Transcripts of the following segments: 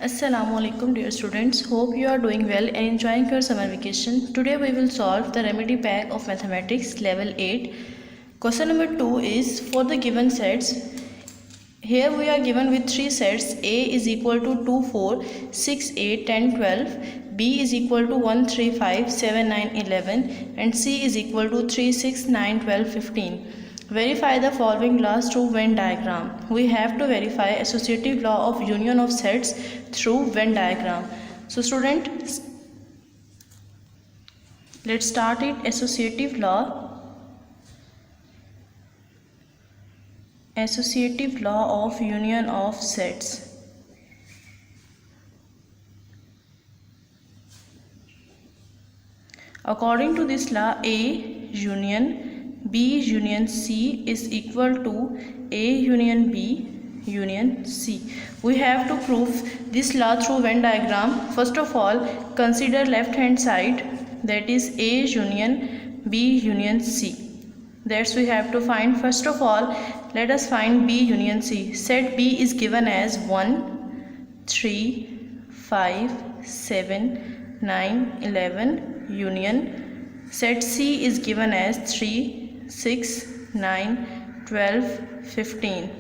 Assalamualaikum dear students. Hope you are doing well and enjoying your summer vacation. Today we will solve the remedy pack of mathematics level 8. Question number 2 is for the given sets. Here we are given with three sets. A is equal to 2, 4, 6, 8, 10, 12. B is equal to 1, 3, 5, 7, 9, 11. And C is equal to 3, 6, 9, 12, 15. Verify the following laws through Venn diagram. We have to verify associative law of union of sets through Venn diagram. So student, let's start it. Associative law of union of sets. According to this law, A union B union C is equal to A union B union C. We have to prove this law through Venn diagram. First of all, consider left hand side, that is A union B union C. That's we have to find. First of all, let us find B union C. Set B is given as 1, 3, 5, 7, 9, 11 union. Set C is given as 3, 6, 9, 12, 15.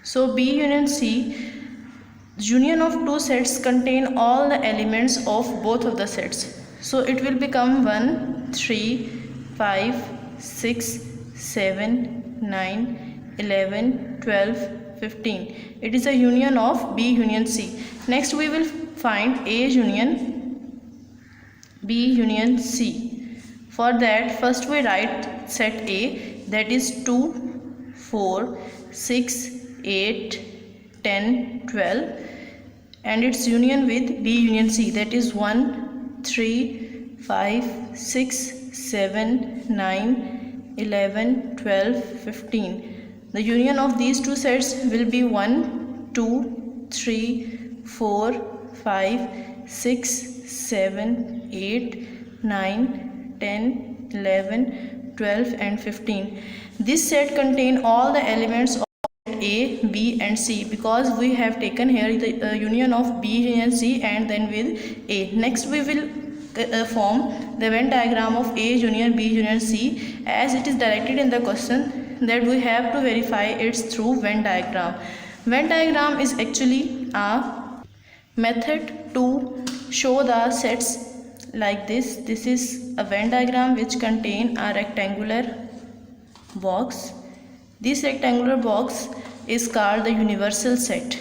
So B union C, union of two sets contain all the elements of both of the sets. So it will become 1, 3, 5, 6, 7, 9, 11, 12, 15. It is a union of B union C. Next we will find A union B union C. For that, first we write set A, that is 2, 4, 6, 8, 10, 12, and its union with B union C, that is 1, 3, 5, 6, 7, 9, 11, 12, 15. The union of these two sets will be 1, 2, 3, 4, 5, 6, 7, 8, 9, 10, 11, 12 and 15. This set contain all the elements of A, B and C, because we have taken here the union of B union C and then with A. Next we will form the Venn diagram of A union B union C as it is directed in the question, that we have to verify it through Venn diagram. Venn diagram is actually a method to show the sets like this. This is a Venn diagram which contain a rectangular box. This rectangular box is called the universal set.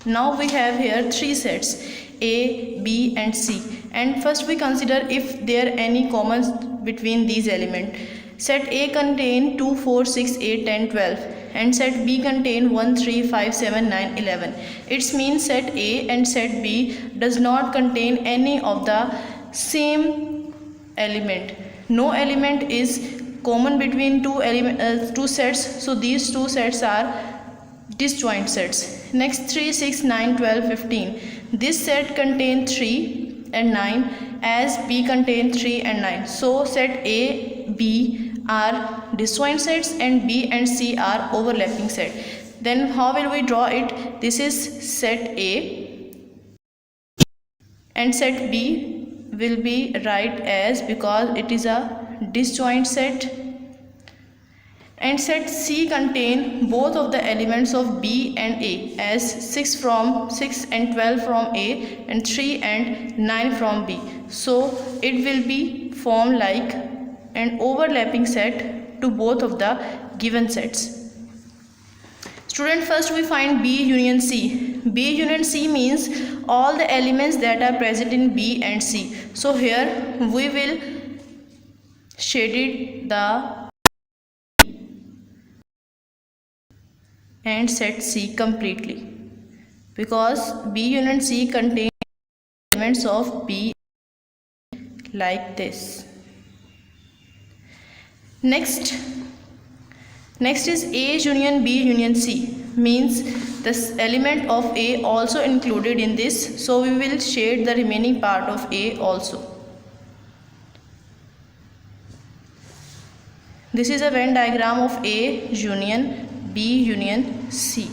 Now we have here three sets A, B and C, and first we consider if there are any commons between these elements. Set A contain 2, 4, 6, 8, 10, 12 and set B contain 1, 3, 5, 7, 9, 11. It means set A and set B does not contain any of the same element. No element is common between two sets, so these two sets are disjoint sets. Next 3, 6, 9, 12, 15. This set contain 3 and 9 as B contain 3 and 9. So set A, B are disjoint sets and B and C are overlapping set. Then how will we draw it? This is set A and set B will be right as, because it is a disjoint set, and set C contain both of the elements of B and A as 6 and 12 from A and 3 and 9 from B. So it will be formed like an overlapping set to both of the given sets. Student, first we find B union C. B union C means all the elements that are present in B and C. So here we will shade it the and set C completely, because B union C contains elements of B like this. Next is A union B union C, means this element of A also included in this, so we will shade the remaining part of A also. This is a Venn diagram of A union B union C.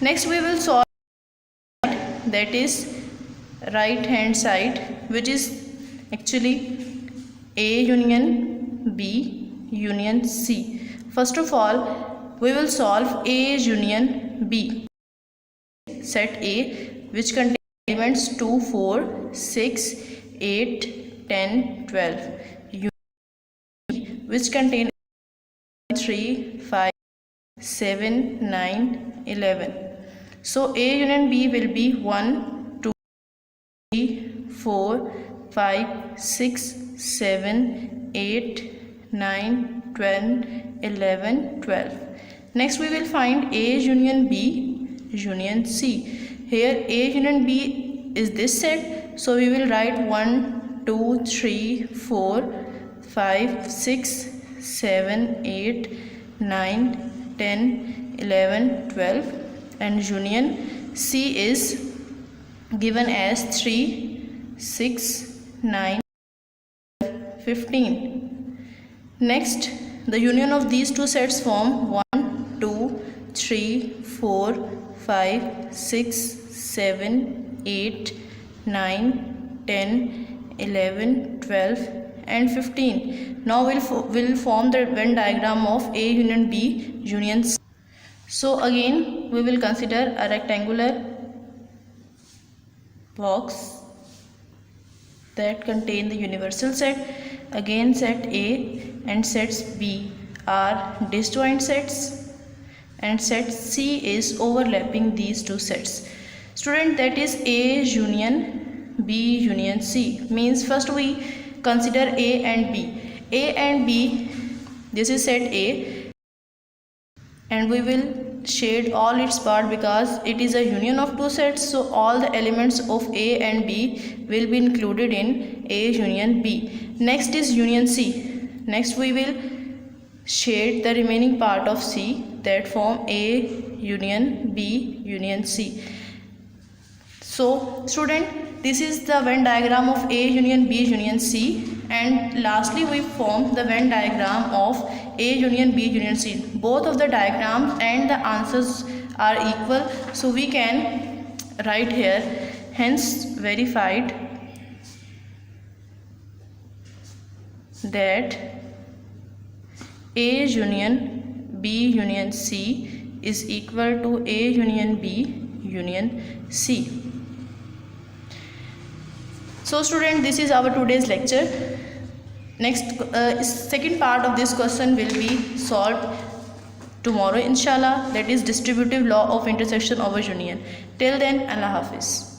Next we will solve that is right hand side, which is actually A union B union C. First of all, we will solve A union B. Set A, which contains elements 2, 4, 6, 8, 10, 12. Union B, which contains 3, 5, 7, 9, 11. So A union B will be 1, 2, 3, 4, 5, 6, 7, 8, 9, 10, 11, 12. Next we will find A union B union C. Here A union B is this set, so we will write 1, 2, 3, 4, 5, 6, 7, 8, 9, 10, 11, 12, and union C is given as 3, 6, 9, 15. Next, the union of these two sets form 1, 2, 3, 4, 5, 6, 7, 8, 9, 10, 11, 12, and 15. Now we'll form the Venn diagram of A union B union C. So again we will consider a rectangular box that contain the universal set. Again, set A and sets B are disjoint sets, and set C is overlapping these two sets. Student, that is A union B union C. Means first we consider A and B. A and B, this is set A, and we will shade all its part because it is a union of two sets, so all the elements of A and B will be included in A union B. Next is union C. Next we will shade the remaining part of C that form A union B union C. So student, this is the Venn diagram of A union B union C, and lastly we form the Venn diagram of A union B union C. Both of the diagrams and the answers are equal, so we can write here, hence verified that A union B union C is equal to A union B union C. So student, this is our today's lecture. Next second part of this question will be solved tomorrow inshallah, that is distributive law of intersection over union. Till then, Allah Hafiz.